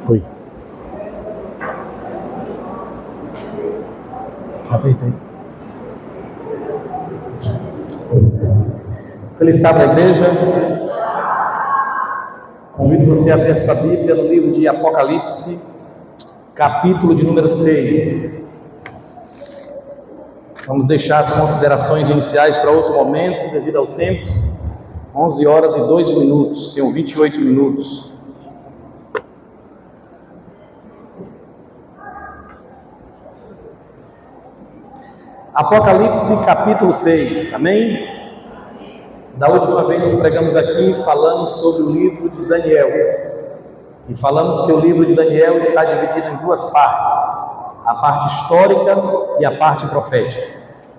Oi. Apertei. Feliz sábado, igreja. Convido você a abrir sua Bíblia no livro de Apocalipse, capítulo de número 6. Vamos deixar as considerações iniciais para outro momento, devido ao tempo. 11 horas e 2 minutos, tenho 28 minutos. Apocalipse, capítulo 6, amém? Da última vez que pregamos aqui, falamos sobre o livro de Daniel. E falamos que o livro de Daniel está dividido em duas partes. A parte histórica e a parte profética.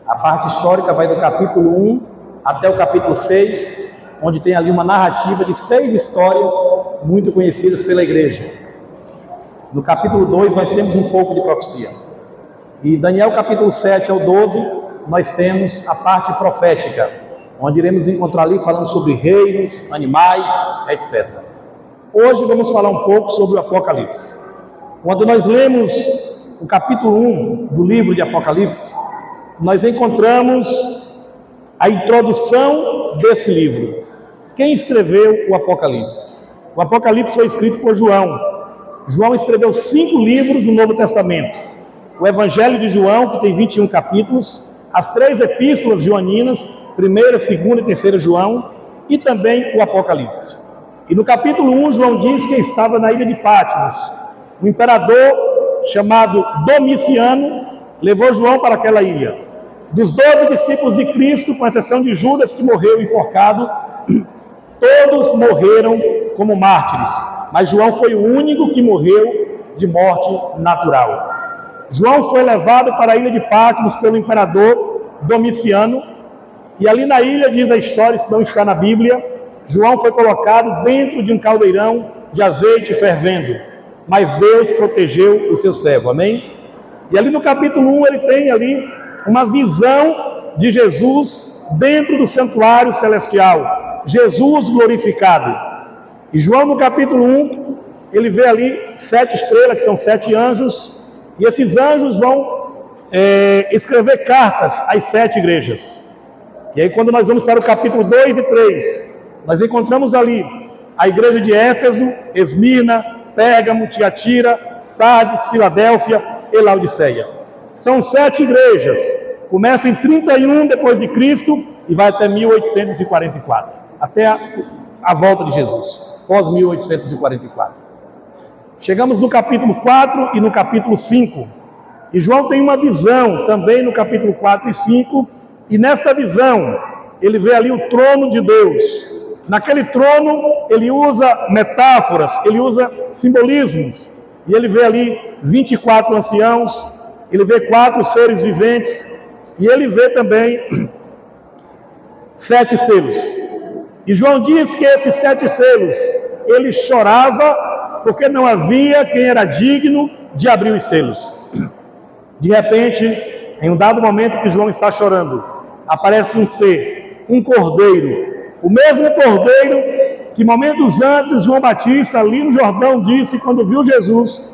A parte histórica vai do capítulo 1 até o capítulo 6, onde tem ali uma narrativa de 6 histórias muito conhecidas pela igreja. No capítulo 2 nós temos um pouco de profecia. E Daniel capítulo 7 ao 12, nós temos a parte profética, onde iremos encontrar ali falando sobre reinos, animais, etc. Hoje vamos falar um pouco sobre o Apocalipse. Quando nós lemos o capítulo 1 do livro de Apocalipse, nós encontramos a introdução desse livro. Quem escreveu o Apocalipse? O Apocalipse foi escrito por João. João escreveu 5 livros do Novo Testamento. O Evangelho de João, que tem 21 capítulos, as 3 epístolas joaninas, 1ª, 2ª e 3ª João, e também o Apocalipse. E no capítulo 1, João diz que estava na ilha de Patmos. Um imperador chamado Domiciano levou João para aquela ilha. Dos 12 discípulos de Cristo, com exceção de Judas, que morreu enforcado, todos morreram como mártires. Mas João foi o único que morreu de morte natural. João foi levado para a ilha de Patmos pelo imperador Domiciano, e ali na ilha, diz a história, isso não está na Bíblia, João foi colocado dentro de um caldeirão de azeite fervendo, mas Deus protegeu o seu servo, amém? E ali no capítulo 1 ele tem ali uma visão de Jesus dentro do santuário celestial, Jesus glorificado. E João no capítulo 1, ele vê ali 7 estrelas, que são 7 anjos, e esses anjos vão escrever cartas às 7 igrejas. E aí quando nós vamos para o capítulo 2 e 3, nós encontramos ali a igreja de Éfeso, Esmirna, Pérgamo, Tiatira, Sardes, Filadélfia e Laodiceia. São 7 igrejas. Começa em 31 depois de Cristo e vai até 1844, até a volta de Jesus, pós 1844. Chegamos no capítulo 4 e no capítulo 5. E João tem uma visão também no capítulo 4 e 5. E nesta visão, ele vê ali o trono de Deus. Naquele trono, ele usa metáforas, ele usa simbolismos. E ele vê ali 24 anciãos, ele vê 4 seres viventes. E ele vê também 7 selos. E João diz que esses 7 selos, ele chorava porque não havia quem era digno de abrir os selos. De repente, em um dado momento que João está chorando, aparece um ser, um cordeiro, o mesmo cordeiro que momentos antes João Batista, ali no Jordão, disse quando viu Jesus: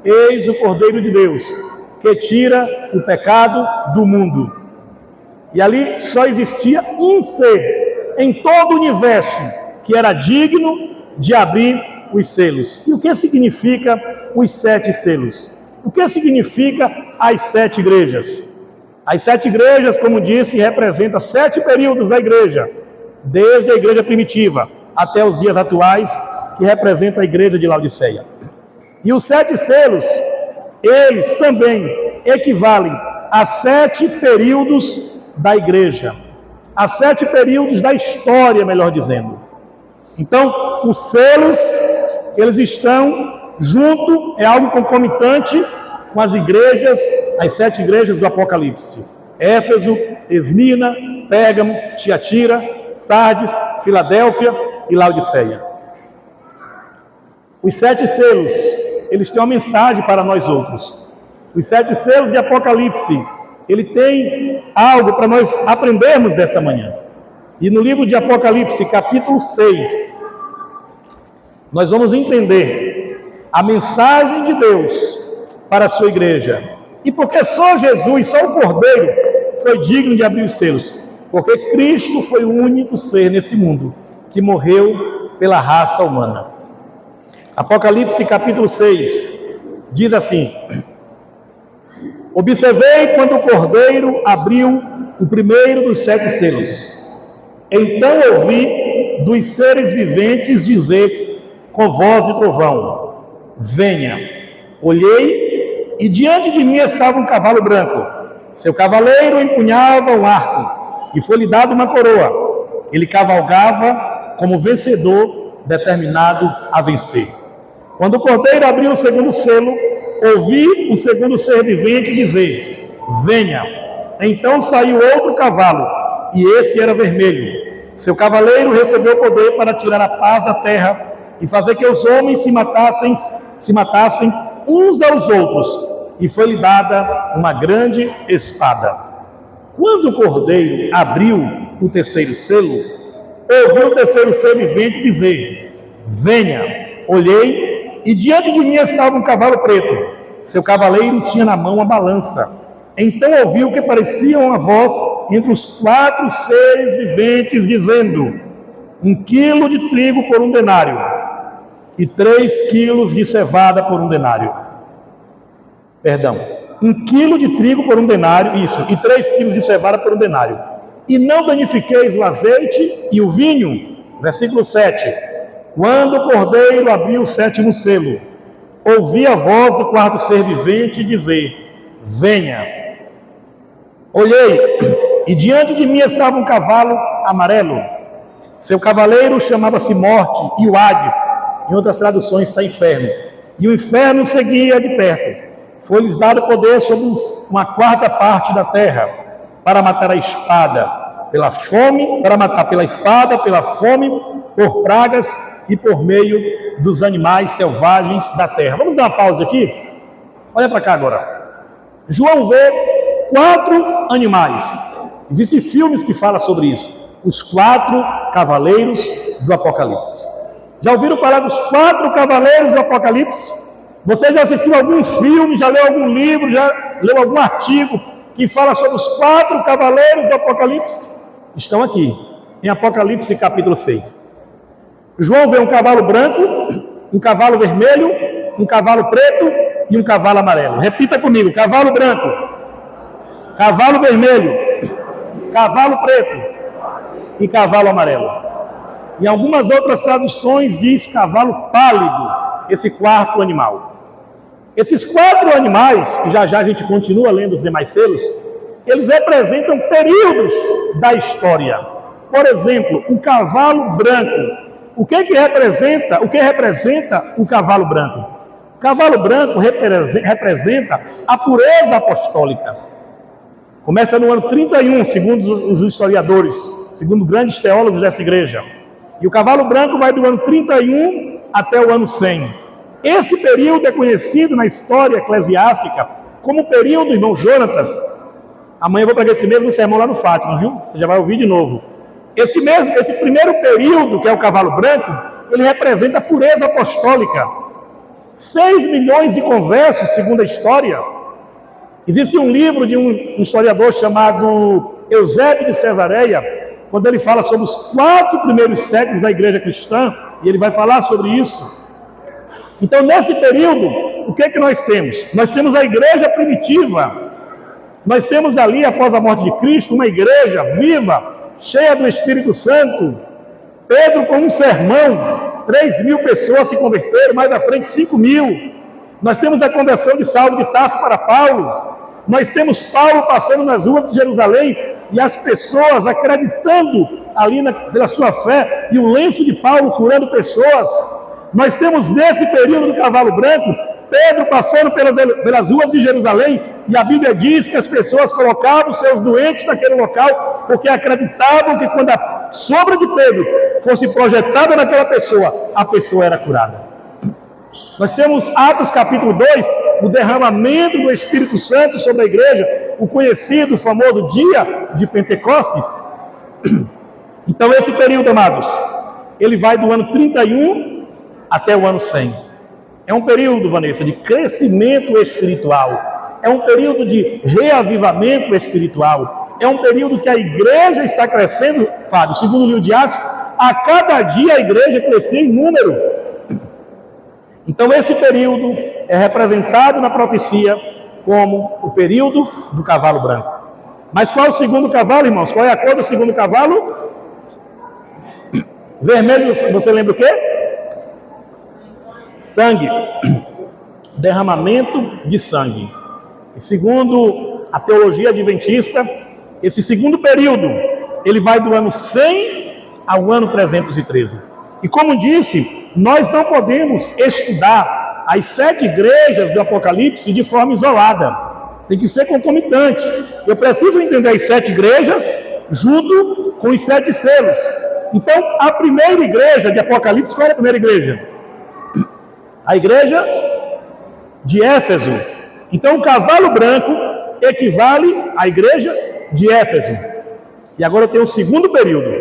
eis o Cordeiro de Deus, que tira o pecado do mundo. E ali só existia um ser em todo o universo que era digno de abrir os selos. E o que significa os 7 selos? O que significa as 7 igrejas? As 7 igrejas, como disse, representam 7 períodos da igreja, desde a igreja primitiva até os dias atuais, que representa a igreja de Laodiceia. E os 7 selos, eles também equivalem a 7 períodos da igreja, a 7 períodos da história, melhor dizendo. Então, os selos, eles estão junto, é algo concomitante com as igrejas, as 7 igrejas do Apocalipse: Éfeso, Esmirna, Pérgamo, Tiatira, Sardes, Filadélfia e Laodiceia. Os 7 selos, eles têm uma mensagem para nós outros. Os 7 selos de Apocalipse, ele tem algo para nós aprendermos desta manhã. E no livro de Apocalipse, capítulo 6, nós vamos entender a mensagem de Deus para a sua igreja. E porque só Jesus, só o Cordeiro, foi digno de abrir os selos. Porque Cristo foi o único ser nesse mundo que morreu pela raça humana. Apocalipse capítulo 6 diz assim: observei quando o Cordeiro abriu o primeiro dos 7 selos. Então ouvi dos seres viventes dizer com voz de trovão: venha. Olhei e diante de mim estava um cavalo branco. Seu cavaleiro empunhava um arco e foi-lhe dado uma coroa. Ele cavalgava como vencedor determinado a vencer. Quando o Cordeiro abriu o segundo selo, ouvi o segundo ser vivente dizer: venha. Então saiu outro cavalo, e este era vermelho. Seu cavaleiro recebeu poder para tirar a paz da terra e fazer que os homens se matassem uns aos outros, e foi-lhe dada uma grande espada. Quando o Cordeiro abriu o terceiro selo, ouvi o terceiro ser vivente dizer: venha. Olhei e diante de mim estava um cavalo preto. Seu cavaleiro tinha na mão uma balança. Então ouvi o que parecia uma voz entre os 4 seres viventes, dizendo: 1 quilo de trigo por 1 denário, e 3 quilos de cevada por 1 denário. 1 quilo de trigo por 1 denário, isso, e 3 quilos de cevada por 1 denário. E não danifiqueis o azeite e o vinho. Versículo 7. Quando o Cordeiro abriu o 7º selo, ouvi a voz do 4º ser vivente dizer: venha. Olhei, e diante de mim estava um cavalo amarelo. Seu cavaleiro chamava-se Morte, e o Hades, em outras traduções está inferno. E o inferno seguia de perto. Foi-lhes dado poder sobre uma 4ª parte da terra, para matar a espada, pela fome, para matar pela espada, pela fome, por pragas e por meio dos animais selvagens da terra. Vamos dar uma pausa aqui? Olha para cá agora. João vê 4 animais. Existem filmes que falam sobre isso. Os 4 cavaleiros do Apocalipse. Já ouviram falar dos 4 cavaleiros do Apocalipse? Você já assistiu algum filme, já leu algum livro, já leu algum artigo que fala sobre os 4 cavaleiros do Apocalipse? Estão aqui, em Apocalipse capítulo 6. João vê um cavalo branco, um cavalo vermelho, um cavalo preto e um cavalo amarelo. Repita comigo: cavalo branco, cavalo vermelho, cavalo preto e cavalo amarelo. Em algumas outras traduções diz cavalo pálido, esse 4º animal. Esses 4 animais, que já a gente continua lendo os demais selos, eles representam períodos da história. Por exemplo, o cavalo branco. O que representa o cavalo branco? O cavalo branco representa a pureza apostólica. Começa no ano 31, segundo os historiadores, segundo grandes teólogos dessa igreja. E o cavalo branco vai do ano 31 até o ano 100. Este período é conhecido na história eclesiástica como o período, irmão Jonatas. Amanhã eu vou pegar esse mesmo sermão lá no Fátima, viu? Você já vai ouvir de novo. Esse primeiro período, que é o cavalo branco, ele representa a pureza apostólica. 6 milhões de conversos, segundo a história. Existe um livro de um historiador chamado Eusébio de Cesareia, quando ele fala sobre os 4 primeiros séculos da igreja cristã, e ele vai falar sobre isso. Então, nesse período, o que nós temos? Nós temos a igreja primitiva. Nós temos ali, após a morte de Cristo, uma igreja viva, cheia do Espírito Santo. Pedro, com um sermão, 3.000 pessoas se converteram, mais à frente 5.000. Nós temos a conversão de Saulo de Tarso para Paulo. Nós temos Paulo passando nas ruas de Jerusalém e as pessoas acreditando ali pela sua fé, e o lenço de Paulo curando pessoas. Nós temos nesse período do cavalo branco, Pedro passando pelas ruas de Jerusalém, e a Bíblia diz que as pessoas colocavam seus doentes naquele local, porque acreditavam que quando a sombra de Pedro fosse projetada naquela pessoa, a pessoa era curada. Nós temos Atos capítulo 2, o derramamento do Espírito Santo sobre a igreja, o conhecido, famoso dia de Pentecostes. Então esse período, amados, ele vai do ano 31 até o ano 100. É um período, Vanessa, de crescimento espiritual. É um período de reavivamento espiritual. É um período que a igreja está crescendo, Fábio, segundo o livro de Atos, a cada dia a igreja crescia em número. Então esse período é representado na profecia como o período do cavalo branco. Mas qual é o segundo cavalo, irmãos? Qual é a cor do segundo cavalo? Vermelho, você lembra o quê? Sangue. Derramamento de sangue. E segundo a teologia adventista, esse segundo período, ele vai do ano 100 ao ano 313. E como disse, nós não podemos estudar as 7 igrejas do Apocalipse de forma isolada. Tem que ser concomitante. Eu preciso entender as 7 igrejas junto com os 7 selos. Então, a primeira igreja de Apocalipse, qual é a primeira igreja? A igreja de Éfeso. Então, o cavalo branco equivale à igreja de Éfeso. E agora eu tenho o segundo período,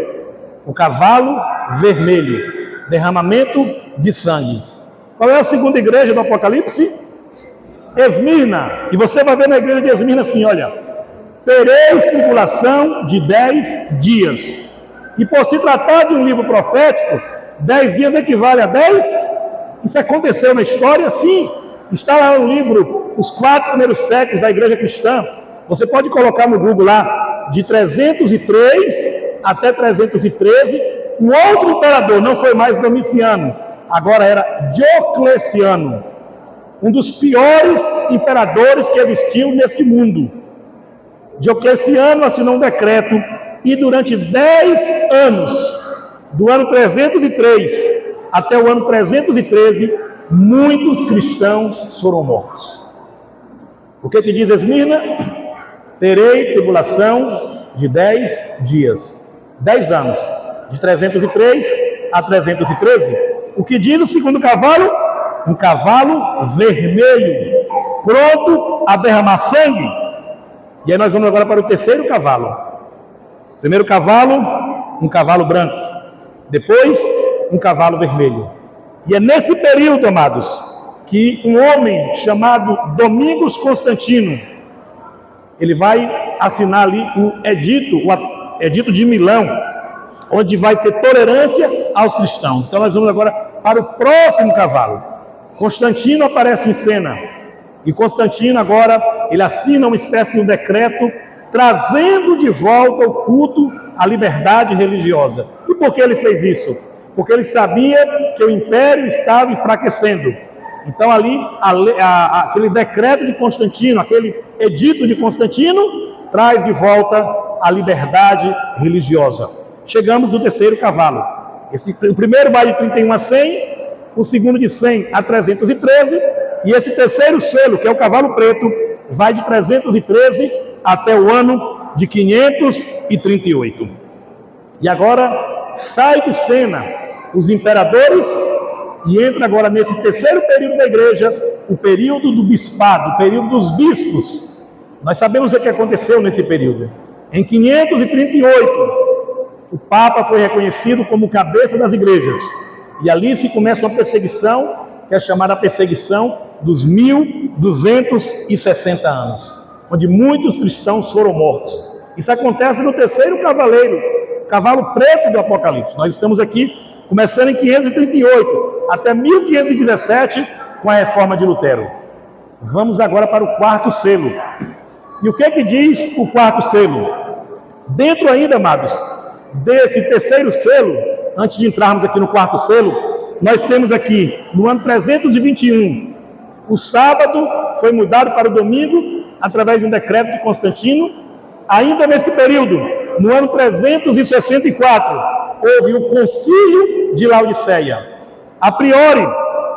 o cavalo vermelho, derramamento de sangue. Qual é a segunda igreja do Apocalipse? Esmirna. E você vai ver na igreja de Esmirna assim, olha: tereis tribulação de 10 dias. E por se tratar de um livro profético, 10 dias equivale a 10? Isso aconteceu na história? Sim. Está lá no livro Os 4 primeiros séculos da igreja cristã. Você pode colocar no Google lá, de 303 até 313, um outro imperador, não foi mais Domiciano, agora era Diocleciano, um dos piores imperadores que existiu neste mundo. Diocleciano assinou um decreto e durante 10 anos, do ano 303 até o ano 313, muitos cristãos foram mortos. O que diz Esmirna? Terei tribulação de 10 dias, 10 anos, de 303 a 313. O que diz o segundo cavalo? Um cavalo vermelho, pronto a derramar sangue. E aí nós vamos agora para o terceiro cavalo. Primeiro cavalo, um cavalo branco. Depois, um cavalo vermelho. E é nesse período, amados, que um homem chamado Domingos Constantino, ele vai assinar ali o edito de Milão, onde vai ter tolerância aos cristãos. Então nós vamos agora para o próximo cavalo. Constantino aparece em cena. E Constantino agora, ele assina uma espécie de um decreto trazendo de volta o culto à liberdade religiosa. E por que ele fez isso? Porque ele sabia que o império estava enfraquecendo. Então ali, aquele decreto de Constantino, aquele edito de Constantino, traz de volta a liberdade religiosa. Chegamos no terceiro cavalo. O primeiro vai de 31 a 100, o segundo de 100 a 313, e esse terceiro selo, que é o cavalo preto, vai de 313 até o ano de 538. E agora sai de cena os imperadores e entra agora nesse terceiro período da igreja, o período do bispado, o período dos bispos. Nós sabemos o que aconteceu nesse período. Em 538, o Papa foi reconhecido como cabeça das igrejas. E ali se começa uma perseguição, que é chamada perseguição dos 1260 anos, onde muitos cristãos foram mortos. Isso acontece no terceiro cavaleiro, cavalo preto do Apocalipse. Nós estamos aqui começando em 538, até 1517, com a reforma de Lutero. Vamos agora para o quarto selo. E o que diz o quarto selo? Dentro ainda, amados, desse terceiro selo, antes de entrarmos aqui no quarto selo, nós temos aqui, no ano 321, o sábado foi mudado para o domingo, através de um decreto de Constantino. Ainda nesse período, no ano 364, houve o concílio de Laodiceia. A priori,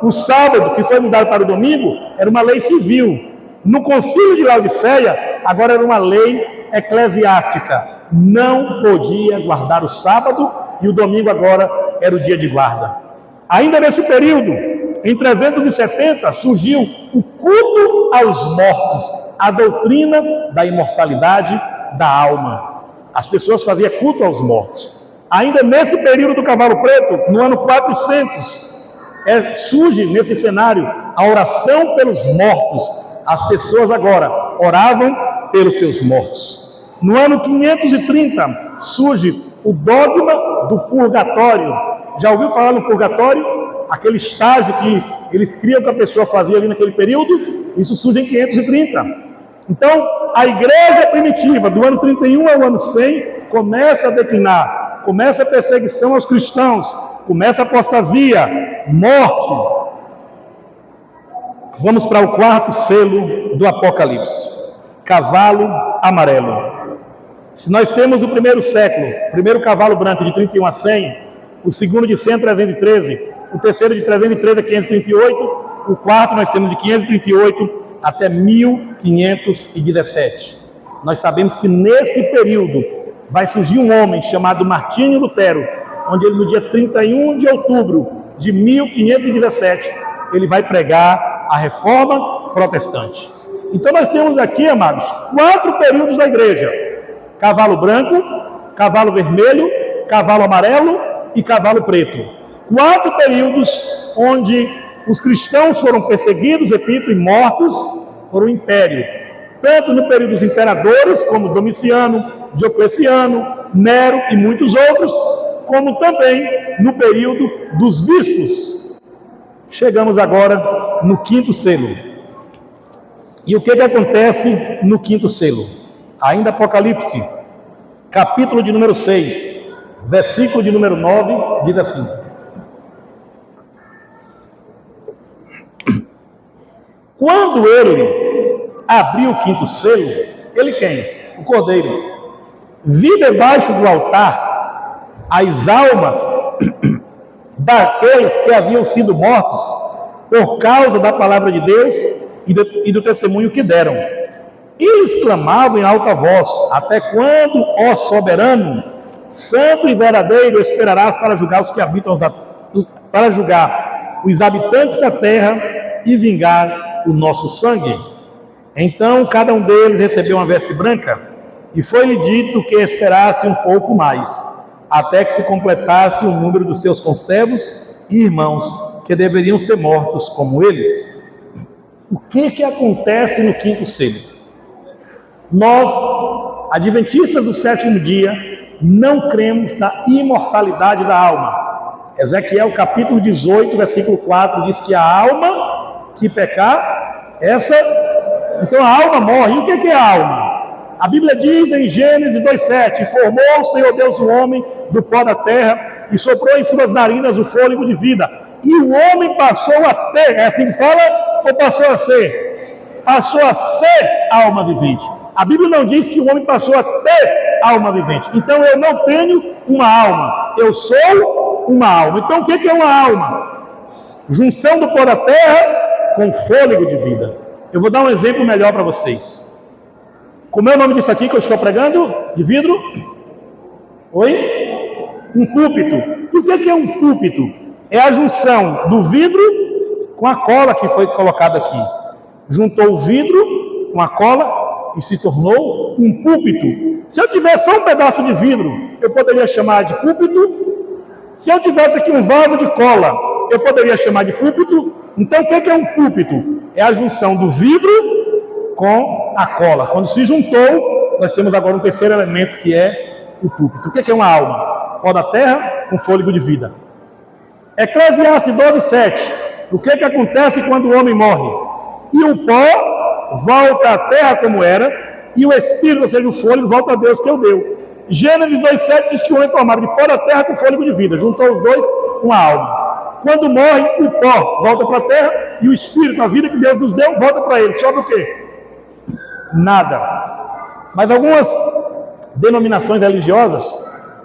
o sábado, que foi mudado para o domingo, era uma lei civil. No concílio de Laodiceia, agora era uma lei eclesiástica. Não podia guardar o sábado e o domingo agora era o dia de guarda. Ainda nesse período, em 370, surgiu o culto aos mortos, a doutrina da imortalidade da alma. As pessoas faziam culto aos mortos. Ainda nesse período do cavalo preto, no ano 400, surge nesse cenário a oração pelos mortos. As pessoas agora oravam pelos seus mortos. No ano 530 surge o dogma do purgatório. Já ouviu falar no purgatório? Aquele estágio que eles criam que a pessoa fazia ali naquele período. Isso surge em 530. Então, a igreja primitiva, do ano 31 ao ano 100, começa a declinar. Começa a perseguição aos cristãos. Começa a apostasia, morte. Vamos para o quarto selo do Apocalipse. Cavalo amarelo. Se nós temos o primeiro século, o primeiro cavalo branco de 31 a 100, o segundo de 100 a 313, o terceiro de 313 a 538, o quarto nós temos de 538 até 1517. Nós sabemos que nesse período vai surgir um homem chamado Martinho Lutero, onde ele no dia 31 de outubro de 1517, ele vai pregar a reforma protestante. Então nós temos aqui, amados, 4 períodos da igreja: cavalo branco, cavalo vermelho, cavalo amarelo e cavalo preto. 4 períodos onde os cristãos foram perseguidos, repito, e mortos por um império. Tanto no período dos imperadores, como Domiciano, Diocleciano, Nero e muitos outros, como também no período dos bispos. Chegamos agora no quinto selo. E o que acontece no quinto selo? Ainda Apocalipse, capítulo de número 6, versículo de número 9, diz assim: quando ele abriu o quinto selo, ele quem? O Cordeiro. Vi debaixo do altar as almas daqueles que haviam sido mortos por causa da palavra de Deus e do testemunho que deram. Eles clamavam em alta voz: até quando, ó soberano, santo e verdadeiro, esperarás para julgar os que habitam para julgar os habitantes da terra e vingar o nosso sangue? Então cada um deles recebeu uma veste branca, e foi-lhe dito que esperasse um pouco mais, até que se completasse o número dos seus conservos e irmãos, que deveriam ser mortos como eles. O que acontece no quinto selo? Nós, adventistas do sétimo dia, não cremos na imortalidade da alma. Ezequiel capítulo 18, versículo 4, diz que a alma que pecar, então a alma morre. E o que é a alma? A Bíblia diz em Gênesis 2,7: formou o Senhor Deus o homem do pó da terra e soprou em suas narinas o fôlego de vida. E o homem passou a ter, é assim que fala, ou passou a ser? Passou a ser alma vivente. A Bíblia não diz que o homem passou a ter alma vivente. Então eu não tenho uma alma, eu sou uma alma. Então o que é uma alma? Junção do pó da terra com fôlego de vida. Eu vou dar um exemplo melhor para vocês. Como é o nome disso aqui que eu estou pregando? De vidro? Oi? Um púlpito. E o que é um púlpito? É a junção do vidro com a cola que foi colocada aqui. Juntou o vidro com a cola e se tornou um púlpito. Se eu tivesse só um pedaço de vidro, eu poderia chamar de púlpito. Se eu tivesse aqui um vaso de cola, eu poderia chamar de púlpito. Então o que é um púlpito? É a junção do vidro com a cola. Quando se juntou, nós temos agora um terceiro elemento, que é o púlpito. O que é uma alma? Pó da terra com fôlego de vida. Eclesiastes 12:7. O que acontece quando o homem morre? E o pó volta à terra como era, e o espírito, ou seja, o fôlego, volta a Deus que o deu. Gênesis 2:7 diz que o homem é formado de pó da terra com fôlego de vida. Juntou os dois com a alma. Quando morre, o pó volta para a terra e o espírito, a vida que Deus nos deu, volta para ele. Sobra o quê? Nada. Mas algumas denominações religiosas,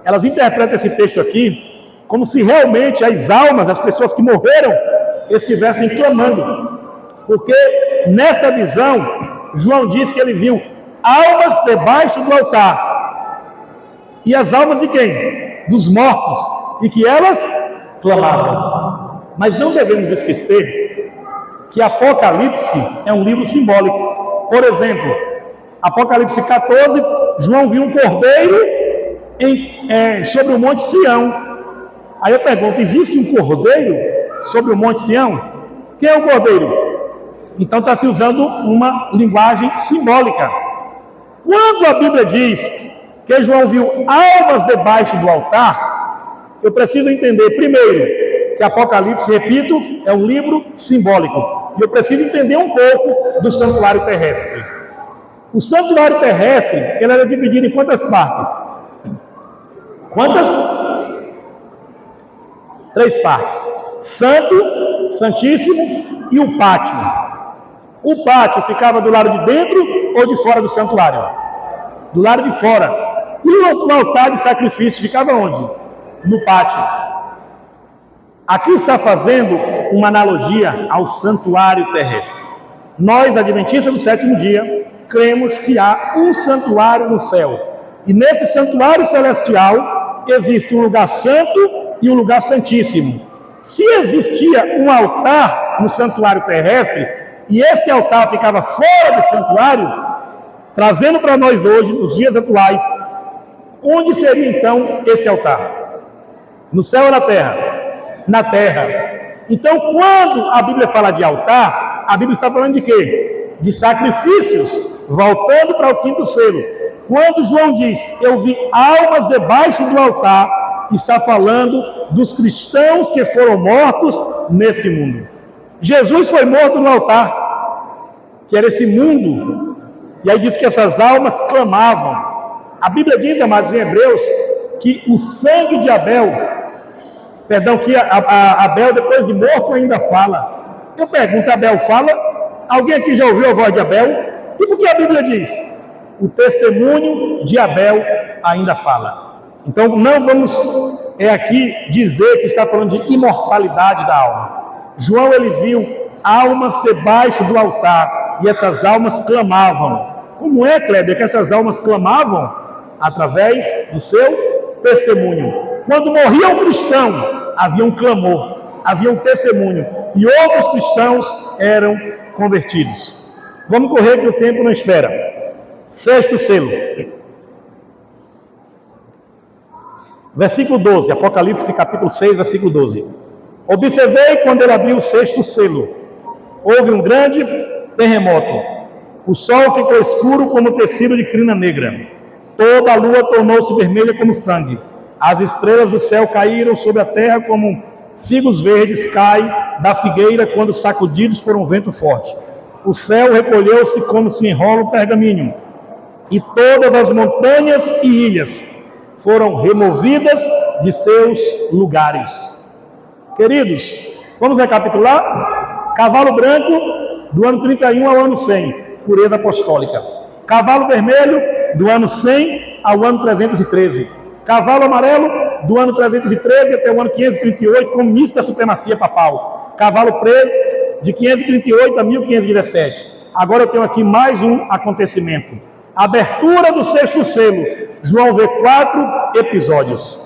elas interpretam esse texto aqui como se realmente as almas, as pessoas que morreram, estivessem clamando. Porque nesta visão, João diz que ele viu almas debaixo do altar. E as almas de quem? Dos mortos. E que elas clamavam. Mas não devemos esquecer que Apocalipse é um livro simbólico. Por exemplo, Apocalipse 14, João viu um cordeiro sobre o monte Sião. Aí eu pergunto, existe um cordeiro sobre o Monte Sião? Quem é o Cordeiro? Então está se usando uma linguagem simbólica. Quando a Bíblia diz que João viu almas debaixo do altar, eu preciso entender, primeiro, que Apocalipse, repito, é um livro simbólico. E eu preciso entender um pouco do santuário terrestre. O santuário terrestre, ele era dividido em quantas partes? Quantas? 3 partes. Santo, Santíssimo e o pátio. O pátio ficava do lado de dentro ou de fora do santuário? Do lado de fora. E o altar de sacrifício ficava onde? No pátio. Aqui está fazendo uma analogia ao santuário terrestre. Nós, adventistas do 7º dia, cremos que há um santuário no céu. E nesse santuário celestial existe um lugar santo e um lugar santíssimo. Se existia um altar no santuário terrestre, e esse altar ficava fora do santuário, trazendo para nós hoje, nos dias atuais, onde seria então esse altar? No céu ou na terra? Na terra. Então, quando a Bíblia fala de altar, a Bíblia está falando de quê? De sacrifícios, voltando para o 5º selo. Quando João diz, eu vi almas debaixo do altar, está falando dos cristãos que foram mortos neste mundo. Jesus foi morto no altar, que era esse mundo, e aí diz que essas almas clamavam. A Bíblia diz, amados, em Hebreus, que o sangue de Abel, que Abel depois de morto ainda fala. Eu pergunto, Abel fala? Alguém aqui já ouviu a voz de Abel? E por que a Bíblia diz? O testemunho de Abel ainda fala. Então não vamos aqui dizer que está falando de imortalidade da alma. João, ele viu almas debaixo do altar, e essas almas clamavam. Como é, Kleber, que essas almas clamavam? Através do seu testemunho. Quando morria um cristão, havia um clamor, havia um testemunho, e outros cristãos eram convertidos. Vamos correr que o tempo não espera. 6º selo. Versículo 12, Apocalipse capítulo 6, versículo 12. Observei quando ele abriu o 6º selo. Houve um grande terremoto. O sol ficou escuro como tecido de crina negra. Toda a lua tornou-se vermelha como sangue. As estrelas do céu caíram sobre a terra como figos verdes caem da figueira quando sacudidos por um vento forte. O céu recolheu-se como se enrola um pergaminho. E todas as montanhas e ilhas foram removidas de seus lugares. Queridos, vamos recapitular? Cavalo branco, do ano 31 ao ano 100, pureza apostólica. Cavalo vermelho, do ano 100 ao ano 313. Cavalo amarelo, do ano 313 até o ano 538, como início da supremacia papal. Cavalo preto, de 538 a 1517. Agora eu tenho aqui mais um acontecimento. Abertura do 6º selo. João vê 4 episódios.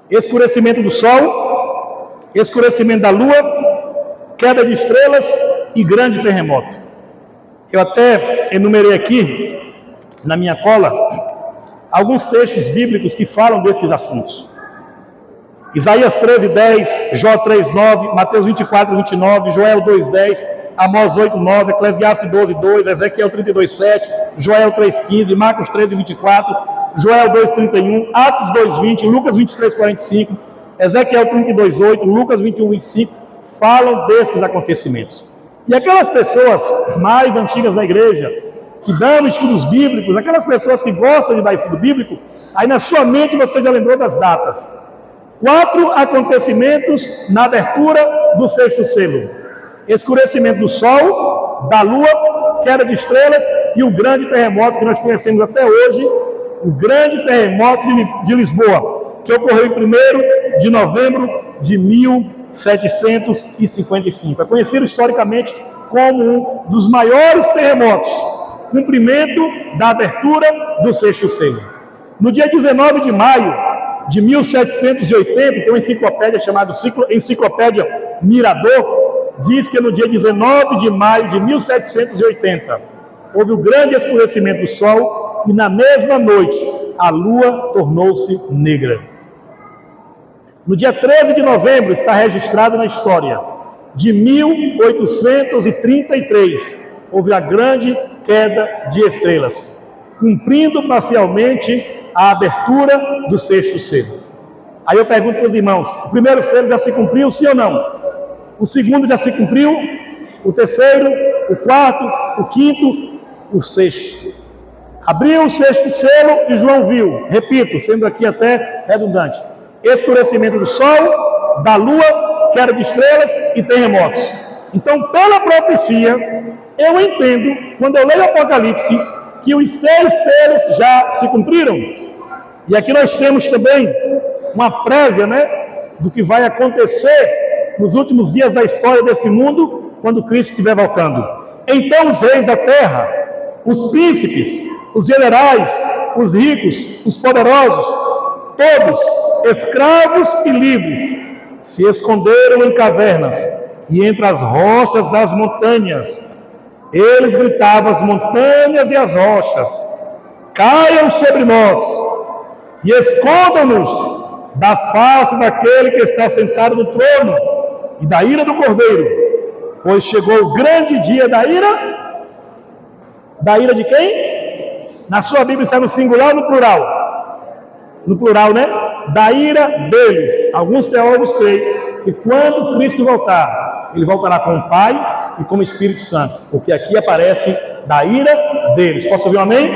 Escurecimento do sol, escurecimento da lua, queda de estrelas e grande terremoto. Eu até enumerei aqui, na minha cola, alguns textos bíblicos que falam desses assuntos. Isaías 13:10, Jó 3:9, Mateus 24:29, Joel 2:10, Amós 8:9, Eclesiastes 12:2, Ezequiel 32:7, Joel 3:15, Marcos 13:24, Joel 2:31, Atos 2:20, Lucas 23:45, Ezequiel 32:8, Lucas 21:25, falam desses acontecimentos. E aquelas pessoas mais antigas da igreja, que dão estudos bíblicos, aquelas pessoas que gostam de dar estudo bíblico, aí na sua mente você já lembrou das datas. 4 acontecimentos na abertura do 6º selo. Escurecimento do sol, da lua, queda de estrelas e o grande terremoto que nós conhecemos até hoje, o grande terremoto de Lisboa, que ocorreu em 1º de novembro de 1755. É conhecido historicamente como um dos maiores terremotos, cumprimento da abertura do 6º selo. No dia 19 de maio de 1780, tem uma enciclopédia chamada Enciclopédia Mirador, diz que no dia 19 de maio de 1780, houve o grande escurecimento do sol e na mesma noite a lua tornou-se negra. No dia 13 de novembro, está registrado na história, de 1833, houve a grande queda de estrelas, cumprindo parcialmente a abertura do sexto selo. Aí eu pergunto para os irmãos, o primeiro selo já se cumpriu, sim ou não? O segundo já se cumpriu? O terceiro? O quarto? O quinto? O sexto. Abriu o sexto selo e João viu, repito, sendo aqui até redundante, escurecimento do sol, da lua, queda de estrelas e terremotos. Então, pela profecia, eu entendo, quando eu leio o Apocalipse, que os 6 selos já se cumpriram. E aqui nós temos também uma prévia, do que vai acontecer nos últimos dias da história deste mundo, quando Cristo estiver voltando. Então os reis da terra, os príncipes, os generais, os ricos, os poderosos, todos, escravos e livres, se esconderam em cavernas e entre as rochas das montanhas. Eles gritavam às montanhas e às rochas: caiam sobre nós e escondam-nos da face daquele que está sentado no trono e da ira do Cordeiro, pois chegou o grande dia da ira. Da ira de quem? Na sua Bíblia está no singular ou no plural? No plural, Da ira deles. Alguns teólogos creem que quando Cristo voltar, ele voltará com o Pai e com o Espírito Santo, porque aqui aparece da ira deles. Posso ouvir um amém?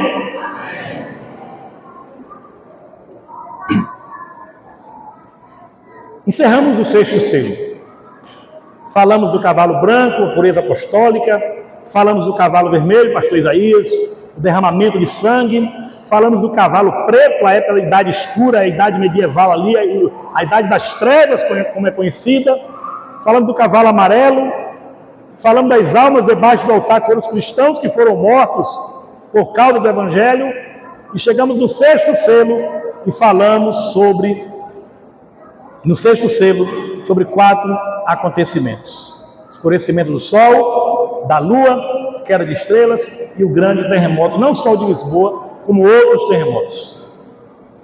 Encerramos o sexto selo. Falamos do cavalo branco, pureza apostólica. Falamos do cavalo vermelho, pastor Isaías, o derramamento de sangue. Falamos do cavalo preto, a época da idade escura, a idade medieval ali, a idade das trevas, como é conhecida. Falamos do cavalo amarelo. Falamos das almas debaixo do altar, que foram os cristãos que foram mortos por causa do Evangelho. E chegamos no sexto selo e falamos no sexto selo, sobre 4 acontecimentos: escurecimento do sol, da lua, queda de estrelas e o grande terremoto, não só o de Lisboa, como outros terremotos.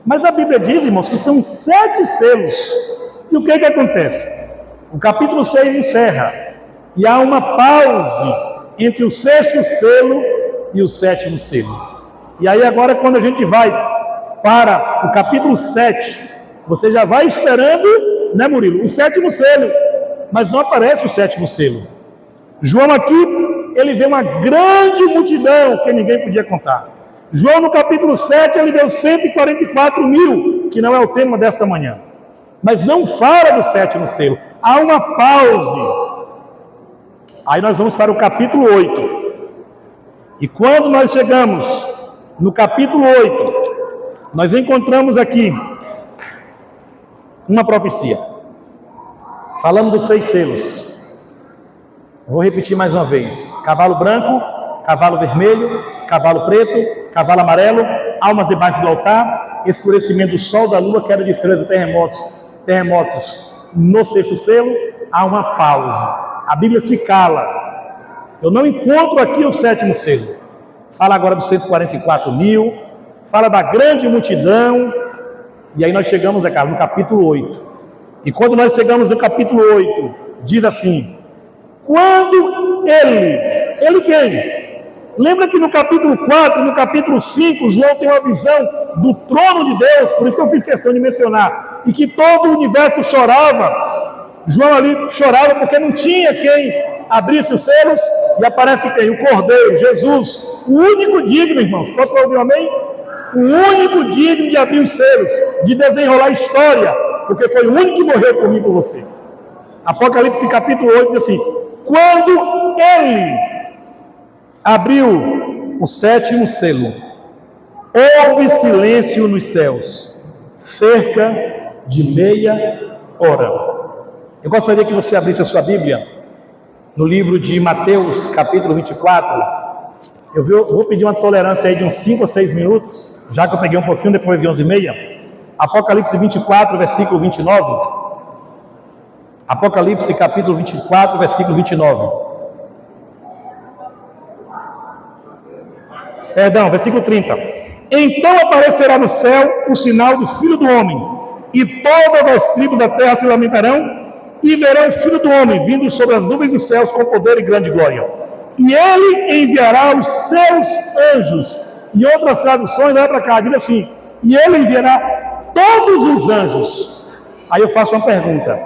Mas a Bíblia diz, irmãos, que são 7 selos. E o que acontece? O capítulo 6 encerra, e há uma pause entre o sexto selo e o sétimo selo. E aí agora, quando a gente vai para o capítulo 7, você já vai esperando, Murilo, o sétimo selo, mas não aparece o sétimo selo. João aqui, ele vê uma grande multidão que ninguém podia contar. João no capítulo 7, ele vê os 144 mil, que não é o tema desta manhã. Mas não fala do sétimo selo. Há uma pause. Aí nós vamos para o capítulo 8. E quando nós chegamos no capítulo 8, nós encontramos aqui uma profecia. Falando dos 6 selos. Vou repetir mais uma vez: cavalo branco, cavalo vermelho, cavalo preto, cavalo amarelo, almas debaixo do altar, escurecimento do sol, da lua, queda de estrelas e terremotos. No sexto selo, há uma pausa. A Bíblia se cala. Eu não encontro aqui o sétimo selo. Fala agora dos 144 mil, fala da grande multidão. E aí nós chegamos, no capítulo 8. E quando nós chegamos no capítulo 8, diz assim: quando ele quem? Lembra que no capítulo 4, no capítulo 5, João tem uma visão do trono de Deus, por isso que eu fiz questão de mencionar, e que todo o universo chorava. João ali chorava porque não tinha quem abrisse os selos, e aparece quem? O Cordeiro, Jesus, o único digno, irmãos. Posso ouvir um amém? O único digno de abrir os selos, de desenrolar a história, porque foi o único que morreu por mim e por você. Apocalipse capítulo 8 diz assim: quando ele abriu o sétimo selo, houve silêncio nos céus, cerca de meia hora. Eu gostaria que você abrisse a sua Bíblia no livro de Mateus capítulo 24. Eu vou pedir uma tolerância aí de uns 5 ou 6 minutos, já que eu peguei um pouquinho depois de 11h30. Apocalipse 24, versículo 29. Apocalipse capítulo 24, versículo 29. Perdão, versículo 30. Então aparecerá no céu o sinal do Filho do Homem, e todas as tribos da terra se lamentarão, e verão o Filho do Homem vindo sobre as nuvens dos céus com poder e grande glória. E ele enviará os seus anjos. E outras traduções, olha para cá, diz assim: e ele enviará todos os anjos. Aí eu faço uma pergunta: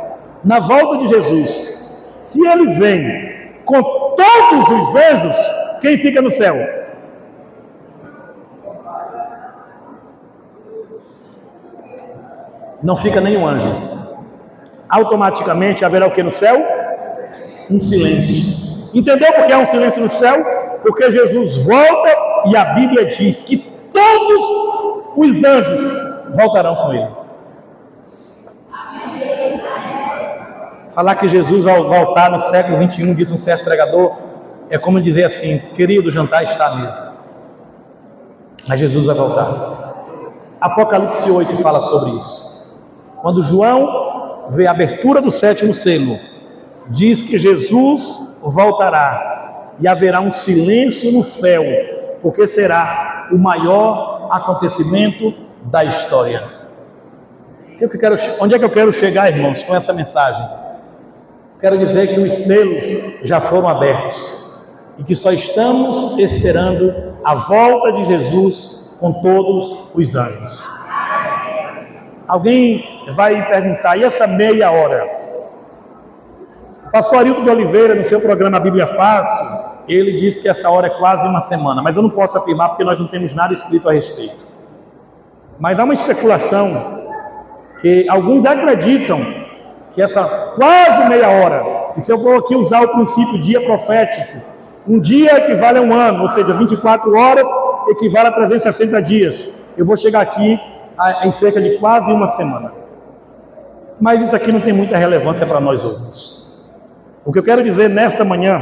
na volta de Jesus, se ele vem com todos os anjos, quem fica no céu? Não fica nenhum anjo. Automaticamente haverá o que no céu? Um silêncio. Entendeu por que há um silêncio no céu? Porque Jesus volta e a Bíblia diz que todos os anjos voltarão com ele. Falar que Jesus ao voltar no século 21, diz um certo pregador, é como dizer assim: querido, o jantar está à mesa. Mas Jesus vai voltar. Apocalipse 8 fala sobre isso. Quando João vê a abertura do 7º selo, diz que Jesus voltará e haverá um silêncio no céu, porque será o maior acontecimento da história. Onde é que eu quero chegar, irmãos, com essa mensagem? Quero dizer que os selos já foram abertos e que só estamos esperando a volta de Jesus com todos os anjos. Alguém vai perguntar: e essa meia hora? O pastor Arilton de Oliveira, no seu programa Bíblia Fácil, ele disse que essa hora é quase uma semana, mas eu não posso afirmar porque nós não temos nada escrito a respeito. Mas há uma especulação que alguns acreditam que essa quase meia hora, e se eu for aqui usar o princípio dia profético, um dia equivale a um ano, ou seja, 24 horas equivale a 360 dias. Eu vou chegar aqui em cerca de quase uma semana. Mas isso aqui não tem muita relevância para nós outros. O que eu quero dizer nesta manhã,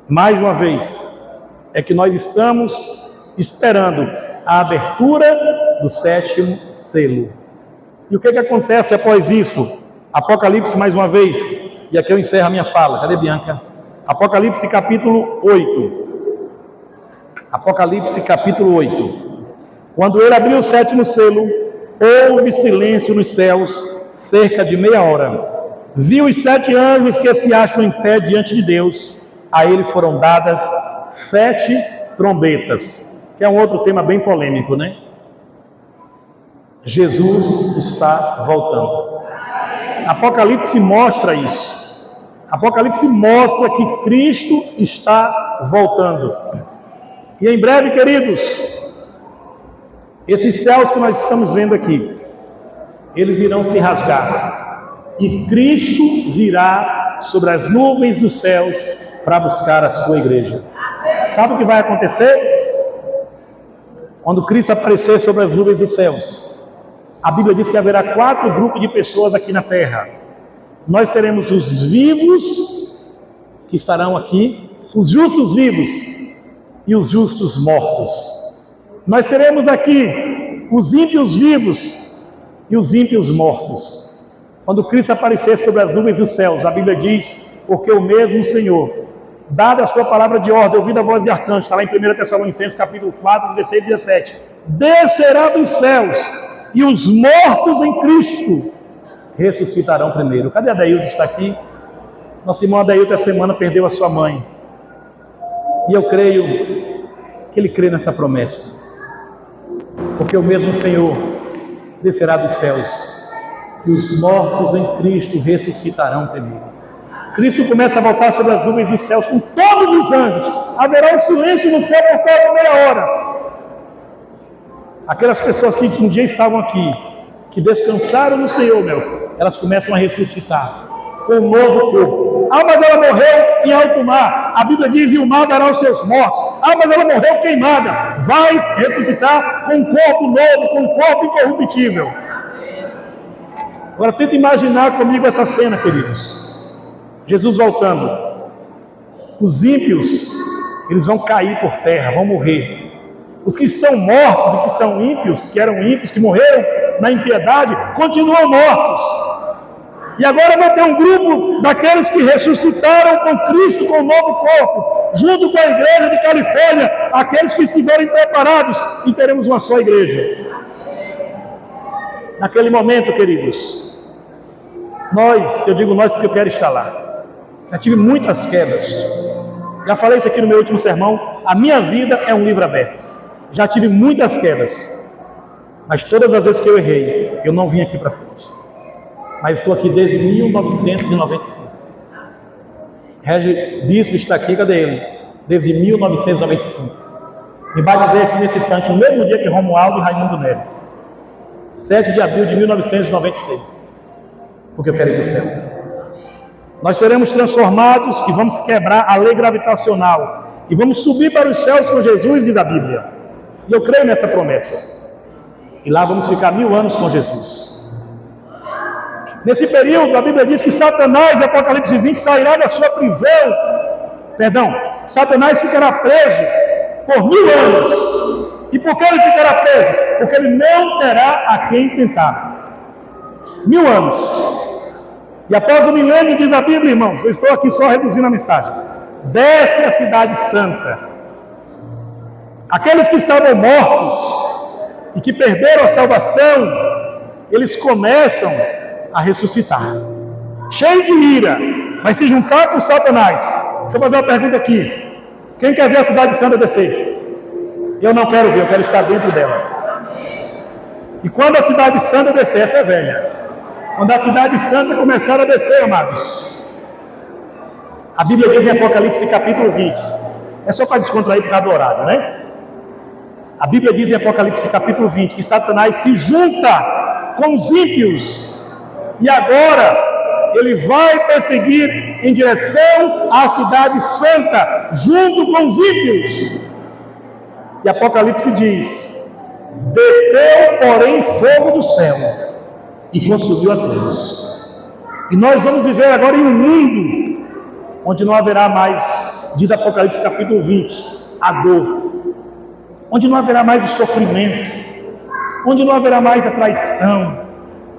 mais uma vez, é que nós estamos esperando a abertura do 7º selo. E o que acontece após isso? Apocalipse mais uma vez, e aqui eu encerro a minha fala. Cadê Bianca? Apocalipse capítulo 8. Apocalipse capítulo 8. Quando ele abriu o 7º selo, houve silêncio nos céus, cerca de meia hora. Viu os 7 anjos que se acham em pé diante de Deus. A ele foram dadas 7 trombetas, que é um outro tema bem polêmico, né? Jesus está voltando. Apocalipse mostra isso. Apocalipse mostra que Cristo está voltando. E em breve, queridos, esses céus que nós estamos vendo aqui, eles irão se rasgar. E Cristo virá sobre as nuvens dos céus para buscar a sua igreja. Sabe o que vai acontecer? Quando Cristo aparecer sobre as nuvens dos céus, a Bíblia diz que haverá 4 grupos de pessoas aqui na terra. Nós teremos os vivos, que estarão aqui, os justos vivos e os justos mortos. Nós teremos aqui os ímpios vivos e os ímpios mortos. Quando Cristo aparecer sobre as nuvens dos céus, a Bíblia diz: porque o mesmo Senhor, dada a sua palavra de ordem, ouvida a voz de arcanjo, está lá em 1 Tessalonicenses capítulo 4, 16 e 17, descerá dos céus, e os mortos em Cristo ressuscitarão primeiro. Cadê a Adeildo? Está aqui? Nosso irmão Adeildo essa semana perdeu a sua mãe. E eu creio que ele crê nessa promessa. Porque o mesmo Senhor descerá dos céus, e os mortos em Cristo ressuscitarão primeiro. Cristo começa a voltar sobre as nuvens dos céus com todos os anjos. Haverá um silêncio no céu por quase meia hora. Aquelas pessoas que um dia estavam aqui, que descansaram no Senhor, elas começam a ressuscitar com um novo corpo. Ah, mas ela morreu em alto mar. A Bíblia diz: e o mar dará os seus mortos. Ah, mas ela morreu queimada. Vai ressuscitar com um corpo novo, com um corpo incorruptível. Agora tenta imaginar comigo essa cena, queridos. Jesus voltando. Os ímpios, eles vão cair por terra, vão morrer. Os que estão mortos e que são ímpios, que eram ímpios, que morreram na impiedade, continuam mortos. E agora vai ter um grupo daqueles que ressuscitaram com Cristo, com um novo corpo, junto com a igreja de Califórnia, aqueles que estiverem preparados, e teremos uma só igreja. Naquele momento, queridos, eu digo nós porque eu quero estar lá. Já tive muitas quedas. Já falei isso aqui no meu último sermão. A minha vida é um livro aberto. Já tive muitas quedas. Mas todas as vezes que eu errei, eu não vim aqui para frente. Mas estou aqui desde 1995. Regi Bispo está aqui, cadê ele? Desde 1995. Me batizei aqui nesse tanque no mesmo dia que Romualdo e Raimundo Neves. 7 de abril de 1996. Porque eu quero ir para o céu. Nós seremos transformados e vamos quebrar a lei gravitacional. E vamos subir para os céus com Jesus, diz a Bíblia. E eu creio nessa promessa. E lá vamos ficar 1000 anos com Jesus. Nesse período, a Bíblia diz que Satanás, em Apocalipse 20, sairá da sua prisão. Satanás ficará preso por 1000 anos. E por que ele ficará preso? Porque ele não terá a quem tentar. 1000 anos. E após o milênio, diz a Bíblia, irmãos, eu estou aqui só reduzindo a mensagem. Desce a cidade santa. Aqueles que estavam mortos e que perderam a salvação, eles começam a ressuscitar. Cheio de ira, vai se juntar com Satanás. Deixa eu fazer uma pergunta aqui. Quem quer ver a cidade santa descer? Eu não quero ver, eu quero estar dentro dela. E quando a cidade santa descer, essa é velha. Quando a cidade santa começar a descer, amados, a Bíblia diz em Apocalipse capítulo 20. É só para descontrair por causa do horário, né? A Bíblia diz em Apocalipse capítulo 20 que Satanás se junta com os ímpios. E agora ele vai perseguir em direção à cidade santa, junto com os ímpios. E Apocalipse diz: desceu, porém, fogo do céu e consumiu a todos. E nós vamos viver agora em um mundo onde não haverá mais, diz Apocalipse capítulo 20, a dor, onde não haverá mais o sofrimento, onde não haverá mais a traição,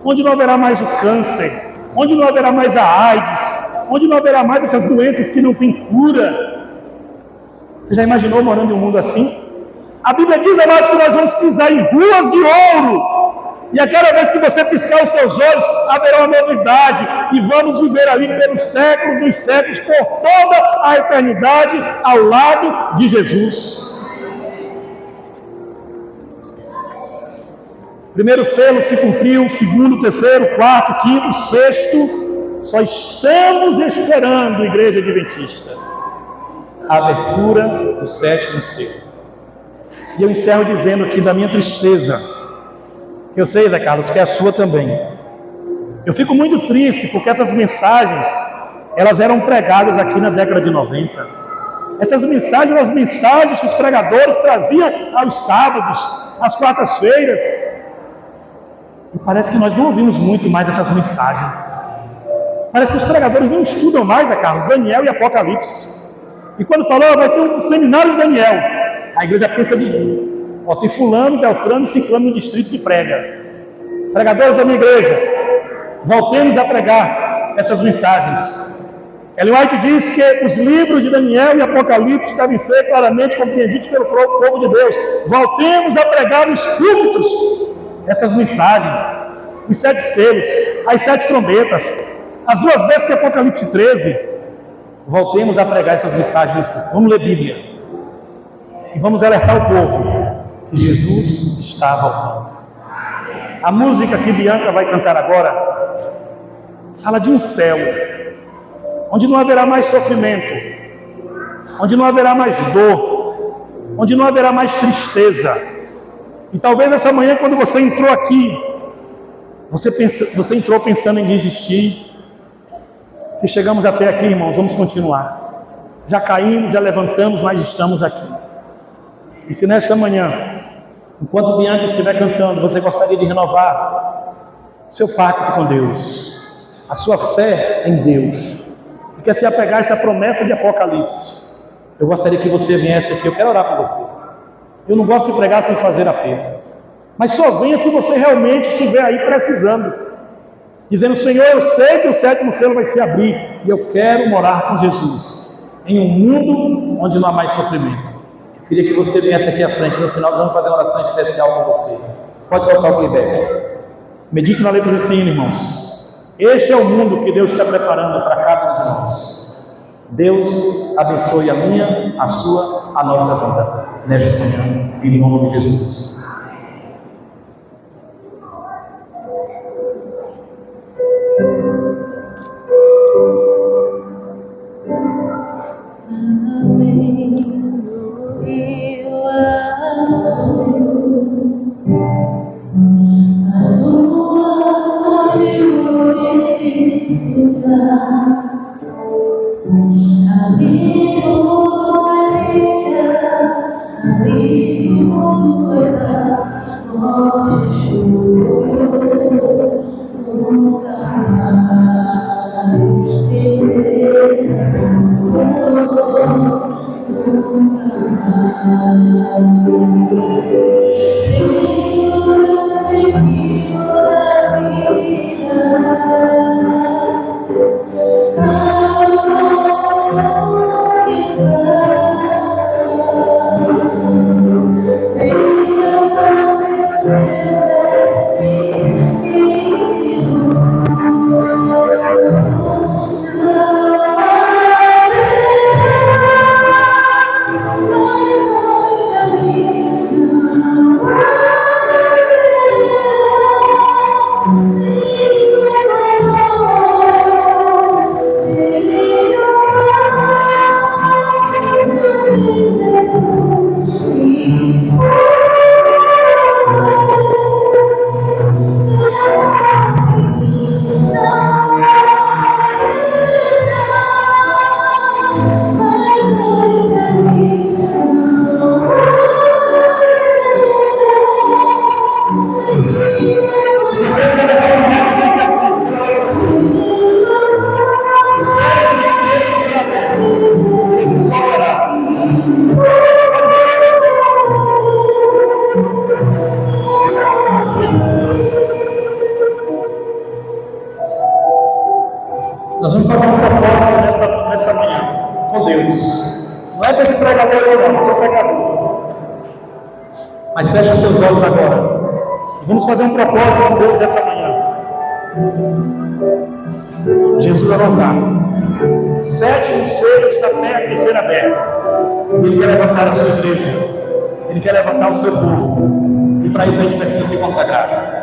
onde não haverá mais o câncer, onde não haverá mais a AIDS, onde não haverá mais essas doenças que não têm cura. Você já imaginou morando em um mundo assim? A Bíblia diz, amados, que nós vamos pisar em ruas de ouro. E a cada vez que você piscar os seus olhos, haverá uma novidade. E vamos viver ali pelos séculos dos séculos, por toda a eternidade, ao lado de Jesus. Primeiro selo se cumpriu, segundo, terceiro, quarto, quinto, sexto. Só estamos esperando, Igreja Adventista, a abertura do sétimo selo. E eu encerro dizendo aqui da minha tristeza. Eu sei, Zé Carlos, que é a sua também. Eu fico muito triste porque essas mensagens, elas eram pregadas aqui na década de 90. Essas mensagens eram as mensagens que os pregadores traziam aos sábados, às quartas-feiras. E parece que nós não ouvimos muito mais essas mensagens. Parece que os pregadores não estudam mais, Zé Carlos, Daniel e Apocalipse. E quando falou, vai ter um seminário de Daniel, a igreja pensa de tem fulano, beltrano e ciclano no distrito que prega. Pregadores da minha igreja, voltemos a pregar essas mensagens. Ellen White diz que os livros de Daniel e Apocalipse devem ser claramente compreendidos pelo povo de Deus. Voltemos a pregar nos púlpitos essas mensagens, os 7 selos, as 7 trombetas, as 2 vezes que Apocalipse 13. Voltemos a pregar essas mensagens no púlpito. Vamos ler Bíblia e vamos alertar o povo que Jesus está voltando. A música que Bianca vai cantar agora fala de um céu onde não haverá mais sofrimento, onde não haverá mais dor, onde não haverá mais tristeza. E talvez essa manhã, quando você entrou aqui, você entrou pensando em desistir. Se chegamos até aqui, irmãos, vamos continuar. Já caímos, já levantamos, mas estamos aqui. E se nessa manhã, enquanto Bianca estiver cantando, você gostaria de renovar seu pacto com Deus, a sua fé em Deus, e quer se apegar a essa promessa de Apocalipse, eu gostaria que você viesse aqui. Eu quero orar por você. Eu não gosto de pregar sem fazer apelo, mas só venha se você realmente estiver aí precisando, dizendo: Senhor, eu sei que o 7º selo vai se abrir e eu quero morar com Jesus em um mundo onde não há mais sofrimento. Queria que você viesse aqui à frente. No final, nós vamos fazer uma oração especial com você. Pode soltar o playback. Medite na letra desse hino, irmãos. Este é o mundo que Deus está preparando para cada um de nós. Deus abençoe a minha, a sua, a nossa vida nesta manhã, em nome de Jesus. Nós vamos fazer um propósito nesta manhã com Deus. Não é para esse pregador, não, sou pregador. Mas feche os seus olhos agora. E vamos fazer um propósito com Deus nessa manhã. Jesus vai voltar. O sétimo selo está perto de ser aberto. Ele quer levantar a sua igreja. Ele quer levantar o seu povo. E para isso a gente precisa se consagrar.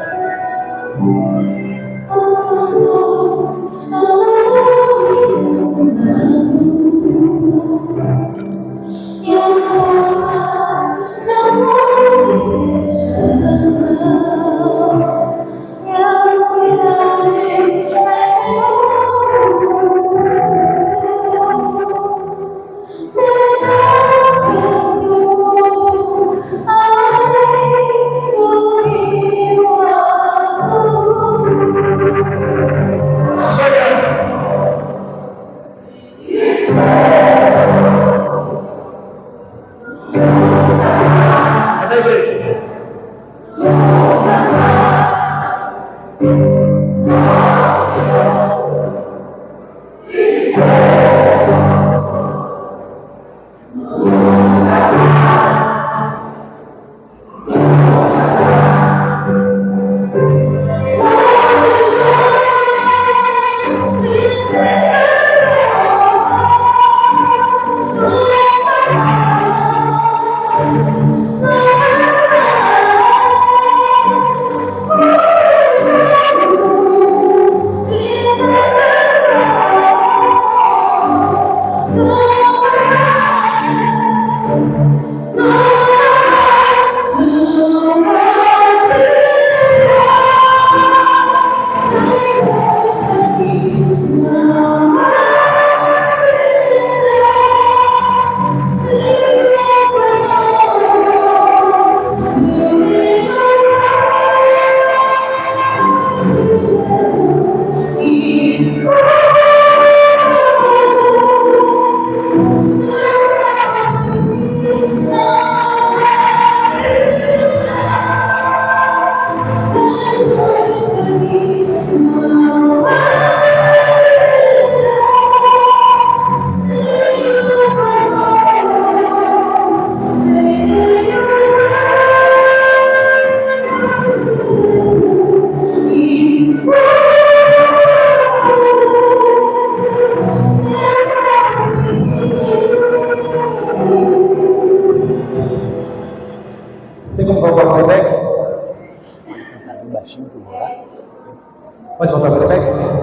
levantou a cabeça, pegue.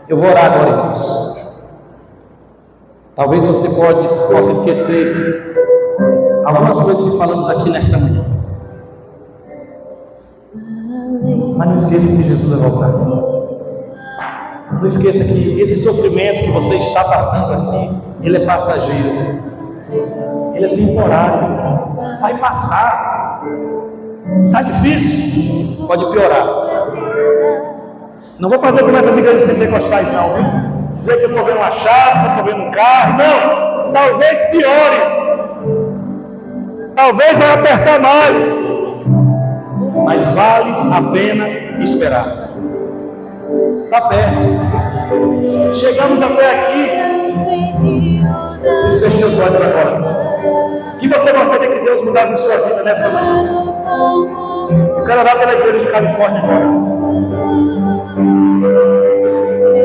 Eu vou orar agora, irmãos. Talvez você possa esquecer algumas coisas que falamos aqui nesta manhã. Mas não esqueça que Jesus vai voltar. Não esqueça que esse sofrimento que você está passando aqui, ele é passageiro. Ele é temporário. Vai passar. Está difícil? Pode piorar. Não vou fazer como essas igrejas pentecostais não, viu? Dizer que eu estou vendo uma chave, que eu estou vendo um carro. Não. Talvez piore. Talvez vai apertar mais. Mas vale a pena esperar. Está perto. Chegamos até aqui. Feche os olhos agora. O que você gostaria que Deus mudasse em sua vida nessa manhã? Eu quero orar pela igreja de Califórnia agora.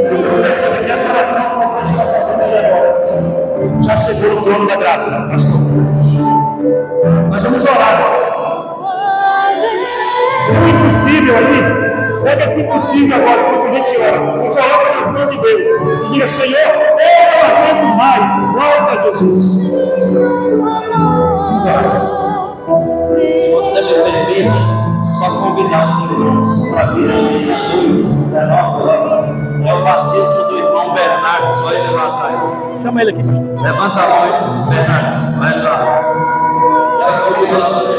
Eu tenho certeza que essa oração que você está fazendo aí agora já chegou no trono da graça, pastor. Nós vamos orar agora. Tem um impossível aí. Pega esse impossível agora, enquanto a gente ora, e coloca nas mãos de Deus. E diga: Senhor, eu não aguento mais. Volta, Jesus. Vamos orar. Se você me permite, só convidar os irmãos para vir aqui à noite, 19 horas. É o batismo do irmão Bernardo, só ele lá atrás. Chama ele aqui, pastor. Levanta a mão aí, Bernardo, vai lá. Quero convidar você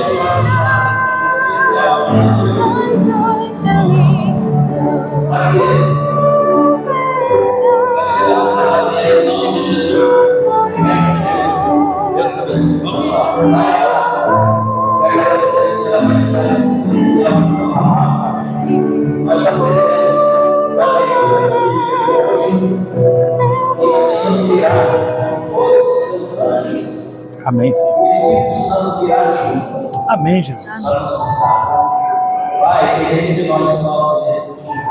Deus te abençoe. Vamos lá. Agradecer pela mensagem especial. Nós aprendemos a hoje. O Senhor virá todos os seus anjos. Amém, Senhor. O Espírito Santo virá junto. Amém, Jesus. Para nos sustentar. Pai, que nenhum de nós falta nesse dia,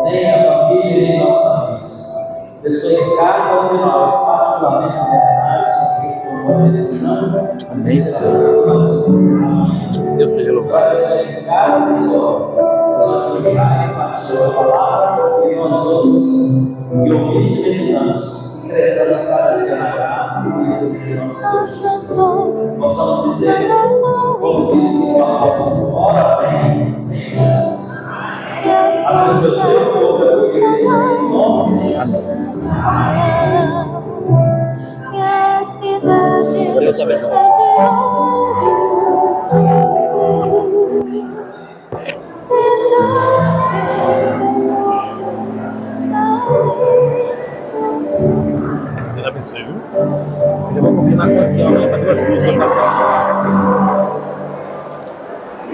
nem a família, nem nossos amigos. Abençoe cada um de nós, particularmente o Bernardo, com uma decisão. Amém, Senhor. Deus seja louvado. Abençoe cada pessoa que já repartiu a palavra e nós outros que ouvimos e meditamos, e crescemos cada dia na graça e bênção de nosso Deus. Possamos dizer, como disse o apóstolo, ora bem, Senhor Jesus. Abençoe o teu povo, em nome de Jesus. Deus abençoe. Deus abençoe, viu? Eu vou confirmar com a senhora para 2 músicas para você.